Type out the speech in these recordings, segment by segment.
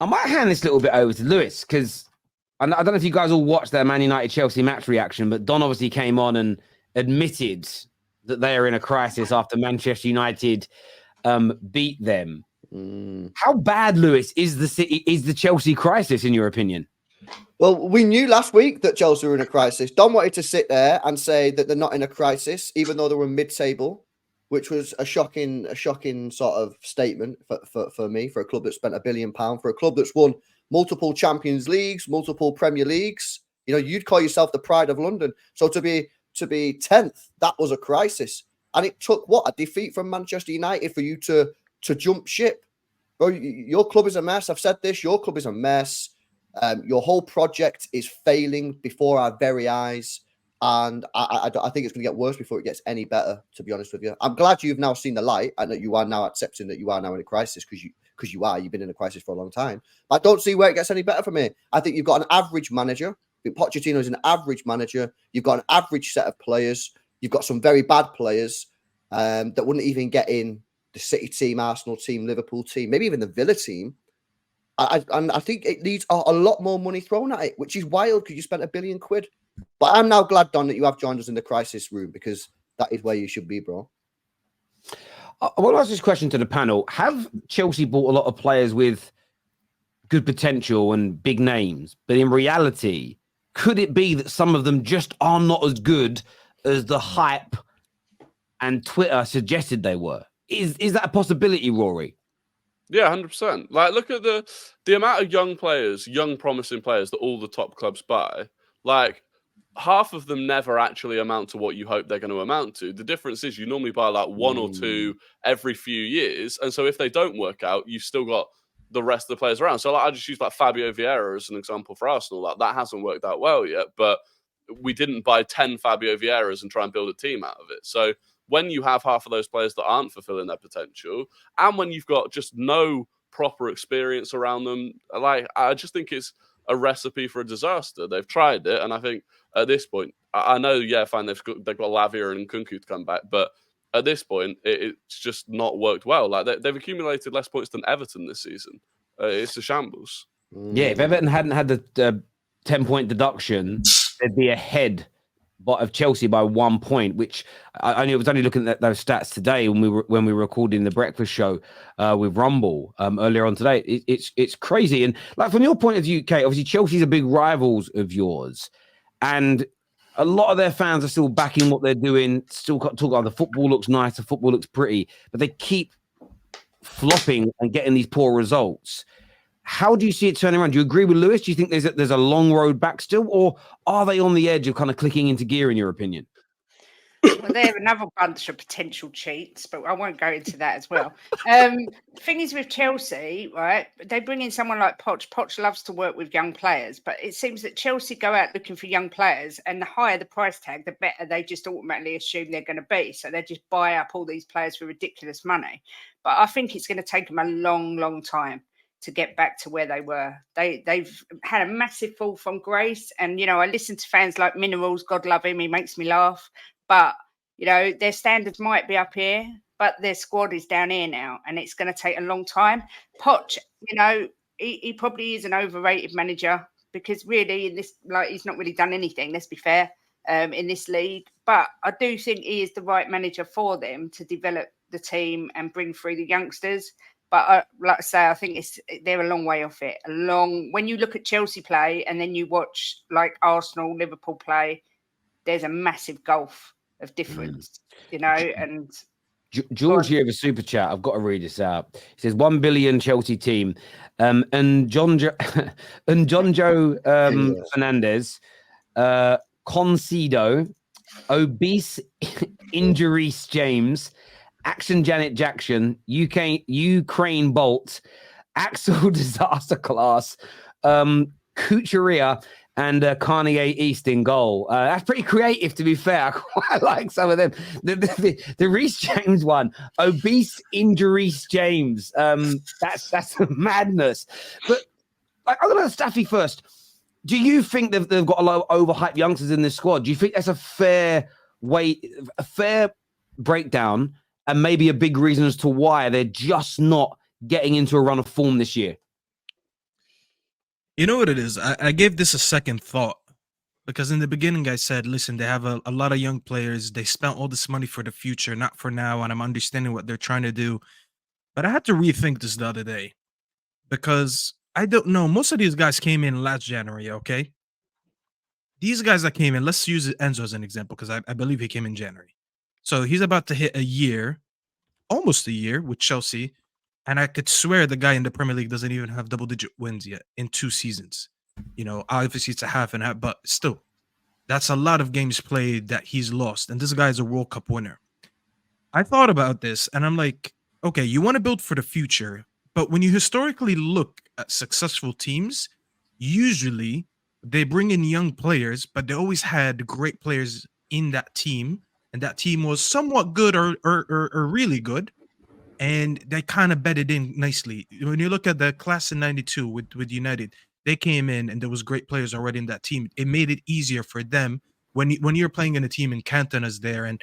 I might hand this a little bit over to Lewis because I don't know if you guys all watched their Man United Chelsea match reaction, but Don obviously came on and admitted that they are in a crisis after Manchester United beat them. How bad, Lewis, is the Chelsea crisis in your opinion? Well, we knew last week that Chelsea were in a crisis. Don wanted to sit there and say that they're not in a crisis, even though they were mid-table, which was a shocking sort of statement for me, for a club that spent £1 billion, for a club that's won multiple Champions Leagues, multiple Premier Leagues. You know, you'd call yourself the pride of London. So to be 10th, that was a crisis. And it took a defeat from Manchester United for you to jump ship. Bro, your club is a mess. I've said this. Your club is a mess. Your whole project is failing before our very eyes. And I think it's going to get worse before it gets any better, to be honest with you. I'm glad you've now seen the light and that you are now accepting that you are now in a crisis because you've been in a crisis for a long time. I don't see where it gets any better from here. I think you've got an average manager. I think Pochettino is an average manager. You've got an average set of players. You've got some very bad players that wouldn't even get in the City team, Arsenal team, Liverpool team, maybe even the Villa team. And I think it needs a lot more money thrown at it, which is wild because you spent £1 billion. But I'm now glad, Don, that you have joined us in the crisis room because that is where you should be, bro. I want to ask this question to the panel. Have Chelsea bought a lot of players with good potential and big names, but in reality, could it be that some of them just are not as good as the hype and Twitter suggested they were? Is that a possibility, Rory? Yeah, 100%. Like, look at the amount of young players, young promising players that all the top clubs buy. Like, half of them never actually amount to what you hope they're going to amount to. The difference is you normally buy like one or two every few years. And so if they don't work out, you've still got the rest of the players around. So like, I just use like Fabio Vieira as an example for Arsenal. Like, that hasn't worked out well yet, but we didn't buy 10 Fabio Vieiras and try and build a team out of it. So when you have half of those players that aren't fulfilling their potential, and when you've got just no proper experience around them, like, I just think it's a recipe for a disaster. They've tried it, and I think at this point, I know, yeah, fine, they've got Lavia and Nkunku to come back, but at this point, it's just not worked well. Like, they've accumulated less points than Everton this season. It's a shambles. Yeah, if Everton hadn't had the 10-point deduction, they'd be ahead of Chelsea by 1 point, which I was only looking at those stats today when we were recording the breakfast show with Rumble earlier on today. It's crazy. And like, from your point of view, Kate, obviously Chelsea's are big rivals of yours, and a lot of their fans are still backing what they're doing. Still talk about the football looks nice, the football looks pretty, but they keep flopping and getting these poor results. How do you see it turning around? Do you agree with Lewis? Do you think there's a long road back still, or are they on the edge of kind of clicking into gear, in your opinion? Well, they're another bunch of potential cheats, but I won't go into that as well. The thing is with Chelsea, right, they bring in someone like Poch. Poch loves to work with young players, but it seems that Chelsea go out looking for young players, and the higher the price tag, the better they just automatically assume they're going to be. So they just buy up all these players for ridiculous money. But I think it's going to take them a long, long time to get back to where they were. They've had a massive fall from grace. And, you know, I listen to fans like Minerals, God love him, he makes me laugh. But, you know, their standards might be up here, but their squad is down here now. And it's going to take a long time. Poch, you know, he probably is an overrated manager because really in this, like, he's not really done anything, let's be fair, in this league. But I do think he is the right manager for them to develop the team and bring through the youngsters. But like I say, I think they're a long way off it. When you look at Chelsea play and then you watch like Arsenal, Liverpool play, there's a massive gulf of difference, you know. And George here of a super chat. I've got to read this out. He says 1 billion Chelsea team, and John Joe Fernandez, Concedo, obese Injuries James, Action Janet Jackson, Ukraine Bolt, Axel Disaster Class, Kucheria, and Carnier East in goal. That's pretty creative, to be fair. I quite like some of them. The Reece James one, obese Injuries James. That's madness. But I'm going to Staffy first. Do you think they've got a lot of overhyped youngsters in this squad? Do you think that's a fair breakdown? And maybe a big reason as to why they're just not getting into a run of form this year. You know what it is? I gave this a second thought because in the beginning I said, listen, they have a lot of young players. They spent all this money for the future, not for now. And I'm understanding what they're trying to do. But I had to rethink this the other day because I don't know. Most of these guys came in last January, okay? These guys that came in, let's use Enzo as an example because I believe he came in January. So he's about to hit a year, almost a year with Chelsea. And I could swear the guy in the Premier League doesn't even have double-digit wins yet in 2 seasons. You know, obviously it's a half and half, but still, that's a lot of games played that he's lost. And this guy's a World Cup winner. I thought about this and I'm like, okay, you want to build for the future, but when you historically look at successful teams, usually they bring in young players, but they always had great players in that team, and that team was somewhat good or really good, and they kind of bedded in nicely. When you look at the class in '92 with United, they came in and there was great players already in that team. It made it easier for them when you're playing in a team and Cantona's there and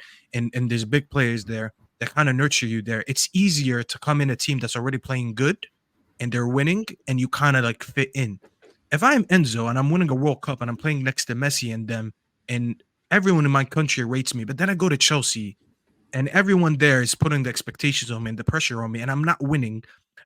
there's big players there that kind of nurture you there. It's easier to come in a team that's already playing good and they're winning and you kind of like fit in. If I'm Enzo and I'm winning a World Cup and I'm playing next to Messi and them and everyone in my country rates me, but then I go to Chelsea and everyone there is putting the expectations on me and the pressure on me, and I'm not winning,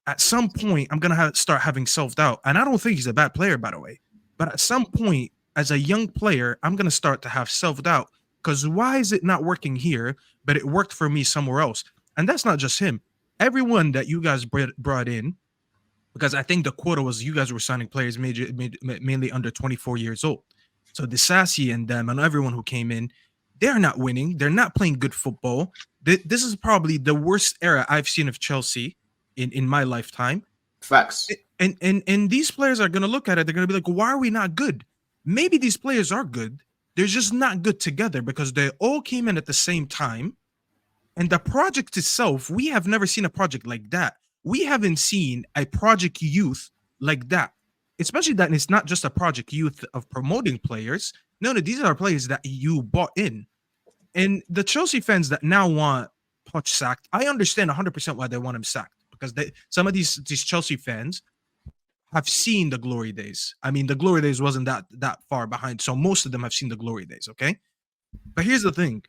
at some point, I'm going to start having self-doubt. And I don't think he's a bad player, by the way. But at some point, as a young player, I'm going to start to have self-doubt because why is it not working here, but it worked for me somewhere else? And that's not just him. Everyone that you guys brought in, because I think the quota was you guys were signing players mainly under 24 years old. So Disasi and them and everyone who came in, they're not winning. They're not playing good football. This is probably the worst era I've seen of Chelsea in my lifetime. Facts. And these players are going to look at it. They're going to be like, why are we not good? Maybe these players are good. They're just not good together because they all came in at the same time. And the project itself, we have never seen a project like that. We haven't seen a project youth like that, especially that it's not just a project youth of promoting players. No, these are players that you bought in. And the Chelsea fans that now want Poch sacked, I understand 100% why they want him sacked because some of these Chelsea fans have seen the glory days. I mean, the glory days wasn't that far behind, so most of them have seen the glory days, okay? But here's the thing.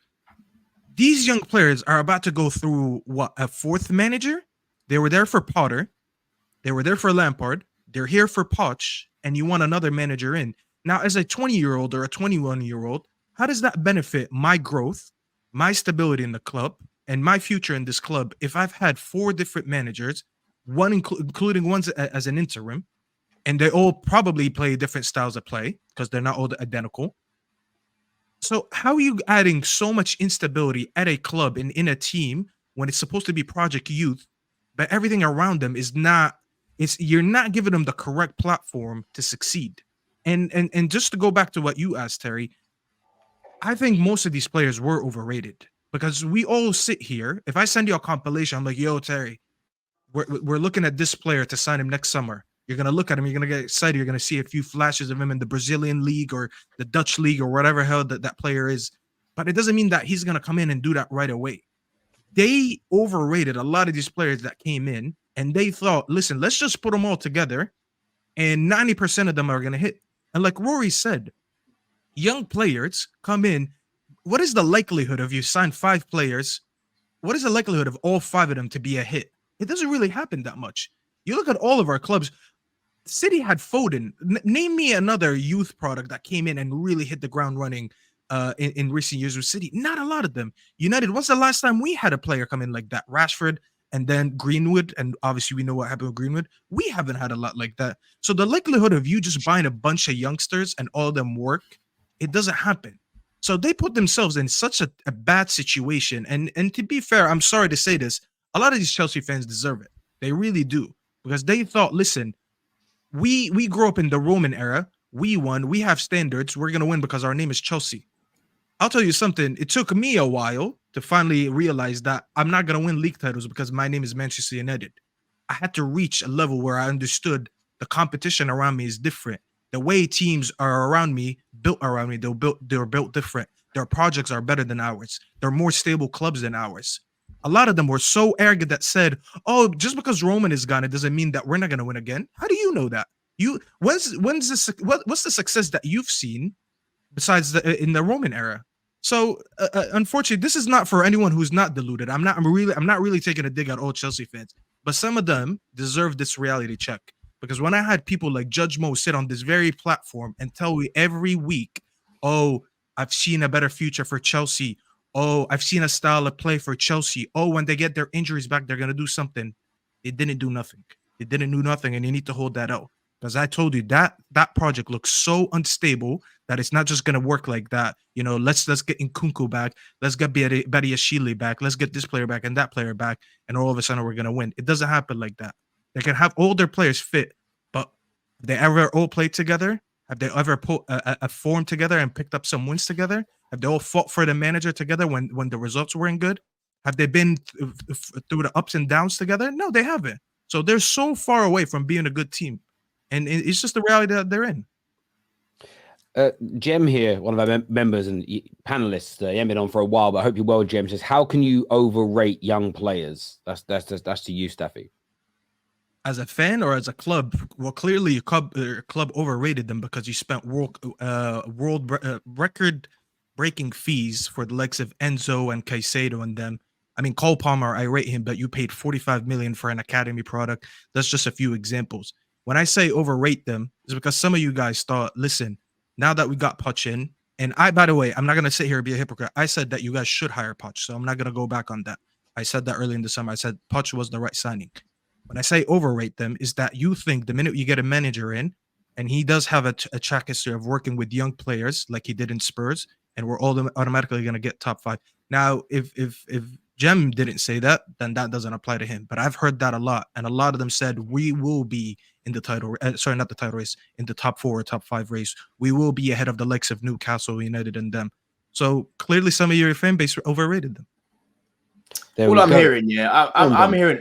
These young players are about to go through, a fourth manager? They were there for Potter. They were there for Lampard. They're here for Poch, and you want another manager in. Now, as a 20-year-old or a 21-year-old, how does that benefit my growth, my stability in the club, and my future in this club if I've had 4 different managers, one including one as an interim, and they all probably play different styles of play because they're not all identical? So how are you adding so much instability at a club and in a team when it's supposed to be project youth, but everything around them is not? You're not giving them the correct platform to succeed. And just to go back to what you asked, Terry, I think most of these players were overrated because we all sit here. If I send you a compilation, I'm like, yo, Terry, we're looking at this player to sign him next summer. You're going to look at him. You're going to get excited. You're going to see a few flashes of him in the Brazilian league or the Dutch league or whatever hell that player is. But it doesn't mean that he's going to come in and do that right away. They overrated a lot of these players that came in and they thought, listen, let's just put them all together and 90% of them are going to hit. And like Rory said, young players come in. What is the likelihood of you sign 5 players? What is the likelihood of all 5 of them to be a hit? It doesn't really happen that much. You look at all of our clubs. City had Foden. Name me another youth product that came in and really hit the ground running in recent years with City. Not a lot of them. United, what's the last time we had a player come in like that? Rashford and then Greenwood. And obviously we know what happened with Greenwood. We haven't had a lot like that. So the likelihood of you just buying a bunch of youngsters and all of them work, it doesn't happen. So they put themselves in such a bad situation. And to be fair, I'm sorry to say this, a lot of these Chelsea fans deserve it. They really do. Because they thought, listen, we grew up in the Roman era. We won. We have standards. We're going to win because our name is Chelsea. I'll tell you something. It took me a while to finally realize that I'm not going to win league titles because my name is Manchester United. I had to reach a level where I understood the competition around me is different. The way teams are around me, built around me, they're built different. Their projects are better than ours. They're more stable clubs than ours. A lot of them were so arrogant that said, oh, just because Roman is gone, it doesn't mean that we're not going to win again. How do you know that? what's the success that you've seen besides in the Roman era? So unfortunately, this is not for anyone who's not deluded. I'm not really taking a dig at all Chelsea fans, but some of them deserve this reality check. Because when I had people like Judge Mo sit on this very platform and tell me every week, oh, I've seen a better future for Chelsea. Oh, I've seen a style of play for Chelsea. Oh, when they get their injuries back, they're going to do something. It didn't do nothing. It didn't do nothing, and you need to hold that out. Because I told you that project looks so unstable that it's not just going to work like that. You know, let's get Nkunku back. Let's get Badiashile back. Let's get this player back and that player back, and all of a sudden we're going to win. It doesn't happen like that. They can have all their players fit, but have they ever all played together? Have they ever put a form together and picked up some wins together? Have they all fought for the manager together when the results weren't good? Have they been through the ups and downs together? No, they haven't. So they're so far away from being a good team. And it's just the reality that they're in. Jem here, one of our members and panelists, he hasn't been on for a while, but I hope you're well, Jem, says, how can you overrate young players? That's to you, Staffy. As a fan or as a club? Well, clearly your club overrated them because you spent world record-breaking fees for the likes of Enzo and Caicedo and them. I mean, Cole Palmer, I rate him, but you paid $45 million for an academy product. That's just a few examples. When I say overrate them, it's because some of you guys thought, listen, now that we got Poch in, and by the way, I'm not going to sit here and be a hypocrite. I said that you guys should hire Poch, so I'm not going to go back on that. I said that early in the summer. I said Poch was the right signing. When I say overrate them, is that you think the minute you get a manager in, and he does have a track history of working with young players like he did in Spurs, and we're all automatically going to get top 5. Now, if Jem didn't say that, then that doesn't apply to him. But I've heard that a lot, and a lot of them said we will be in the title. Sorry, not the title race, in the top 4 or top 5 race. We will be ahead of the likes of Newcastle United and them. So clearly, some of your fan base overrated them. All I'm hearing,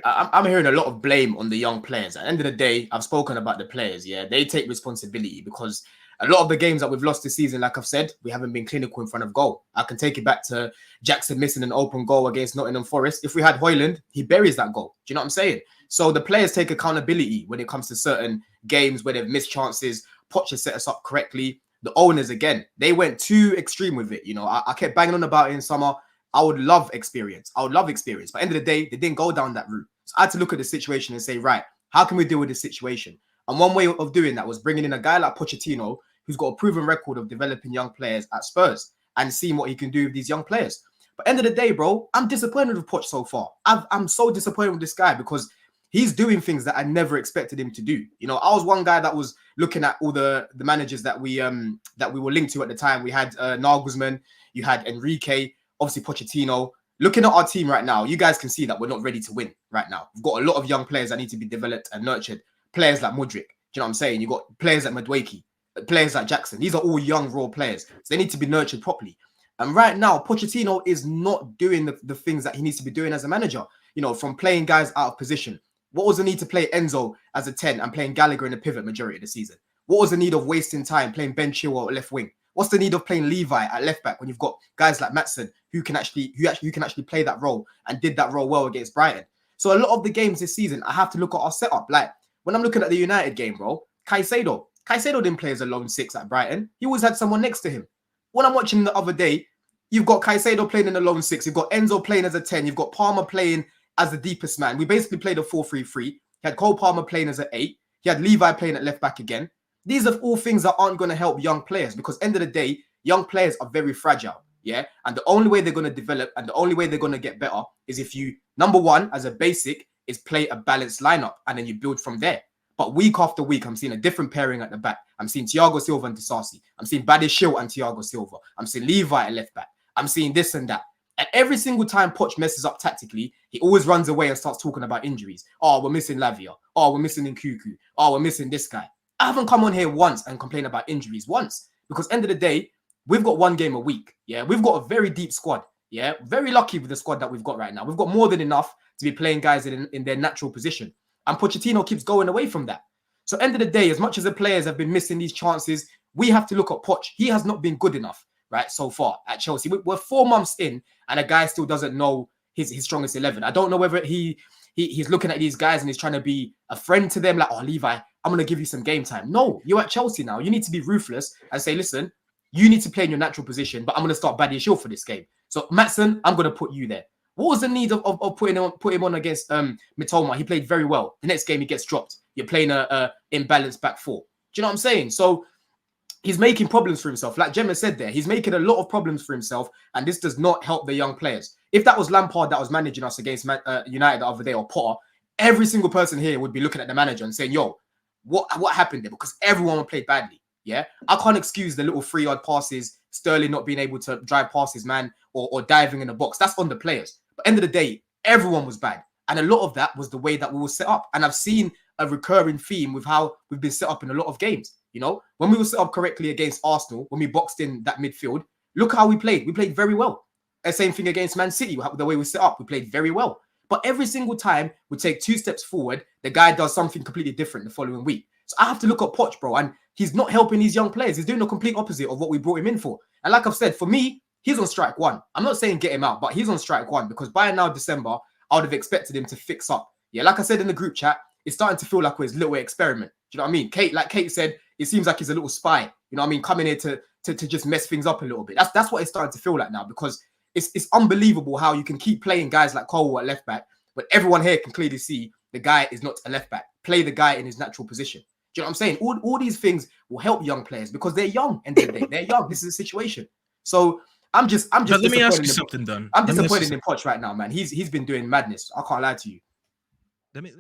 I'm hearing a lot of blame on the young players. At the end of the day, I've spoken about the players. Yeah, they take responsibility because a lot of the games that we've lost this season, like I've said, we haven't been clinical in front of goal. I can take it back to Jackson missing an open goal against Nottingham Forest. If we had Højlund, he buries that goal. Do you know what I'm saying? So the players take accountability when it comes to certain games where they've missed chances. Poch has set us up correctly. The owners, again, they went too extreme with it. You know, I kept banging on about it in summer. I would love experience. But at the end of the day, they didn't go down that route. So I had to look at the situation and say, right, how can we deal with this situation? And one way of doing that was bringing in a guy like Pochettino, who's got a proven record of developing young players at Spurs and seeing what he can do with these young players. But end of the day, bro, I'm disappointed with Poch so far. I'm so disappointed with this guy because he's doing things that I never expected him to do. You know, I was one guy that was looking at all the managers that we were linked to at the time. We had Nagelsmann, you had Enrique, obviously Pochettino. Looking at our team right now, you guys can see that we're not ready to win right now. We've got a lot of young players that need to be developed and nurtured. Players like Mudryk, do you know what I'm saying? You've got players like Madueke, players like Jackson. These are all young, raw players. So they need to be nurtured properly. And right now, Pochettino is not doing the things that he needs to be doing as a manager. You know, from playing guys out of position. What was the need to play Enzo as a 10 and playing Gallagher in the pivot majority of the season? What was the need of wasting time playing Ben Chilwell at left wing? What's the need of playing Levi at left back when you've got guys like Maatsen who can actually play that role and did that role well against Brighton? So a lot of the games this season, I have to look at our setup. Like when I'm looking at the United game, bro, Caicedo didn't play as a lone 6 at Brighton. He always had someone next to him. When I'm watching the other day, you've got Caicedo playing in the lone 6. You've got Enzo playing as a 10. You've got Palmer playing as the deepest man. We basically played a 4-3-3. He had Cole Palmer playing as an 8. He had Levi playing at left back again. These are all things that aren't going to help young players because end of the day, young players are very fragile, yeah? And the only way they're going to develop and the only way they're going to get better is if you, number one, as a basic, is play a balanced lineup and then you build from there. But week after week, I'm seeing a different pairing at the back. I'm seeing Thiago Silva and Disasi. I'm seeing Badiashile and Thiago Silva. I'm seeing Levi at left back. I'm seeing this and that. And every single time Poch messes up tactically, he always runs away and starts talking about injuries. Oh, we're missing Lavia. Oh, we're missing Nkunku. Oh, we're missing this guy. I haven't come on here once and complained about injuries once because end of the day, we've got one game a week. Yeah, we've got a very deep squad. Yeah, very lucky with the squad that we've got right now. We've got more than enough to be playing guys in their natural position. And Pochettino keeps going away from that. So end of the day, as much as the players have been missing these chances, we have to look at Poch. He has not been good enough, right, so far at Chelsea. We're 4 months in and a guy still doesn't know his strongest 11. I don't know whether he he's looking at these guys and he's trying to be a friend to them. Like, oh, Levi, I'm going to give you some game time. No, you're at Chelsea now. You need to be ruthless and say, listen, you need to play in your natural position, but I'm going to start Badia Shield for this game. So, Maatsen, I'm going to put you there. What was the need of putting him on against Mitoma? He played very well. The next game, he gets dropped. You're playing a imbalanced back four. Do you know what I'm saying? So, he's making problems for himself. Like Gemma said there, he's making a lot of problems for himself, and this does not help the young players. If that was Lampard that was managing us against United the other day, or Potter, every single person here would be looking at the manager and saying, yo, what happened there? Because everyone played badly. Yeah, I can't excuse the little 3-yard passes, Sterling not being able to drive past his man or diving in the box. That's on the players. But end of the day, everyone was bad. And a lot of that was the way that we were set up. And I've seen a recurring theme with how we've been set up in a lot of games. You know, when we were set up correctly against Arsenal, when we boxed in that midfield, look how we played. We played very well. The same thing against Man City, the way we set up, we played very well. But every single time we take 2 steps forward, the guy does something completely different the following week. So I have to look at Poch, bro, and he's not helping these young players. He's doing the complete opposite of what we brought him in for. And like I've said, for me, he's on strike one. I'm not saying get him out, but he's on strike one because by now December, I would have expected him to fix up. Yeah, like I said in the group chat, it's starting to feel like we're his little experiment. Do you know what I mean? Kate said, it seems like he's a little spy. You know what I mean? Coming here to just mess things up a little bit. That's what it's starting to feel like now because it's unbelievable how you can keep playing guys like Cole at left back, but everyone here can clearly see the guy is not a left back. Play the guy in his natural position. Do you know what I'm saying? All these things will help young players because they're young. End of the day, they're young. This is a situation. So I'm just. But let me ask you something, Don. I'm disappointed in Poch right now, man. He's been doing madness. I can't lie to you. Let me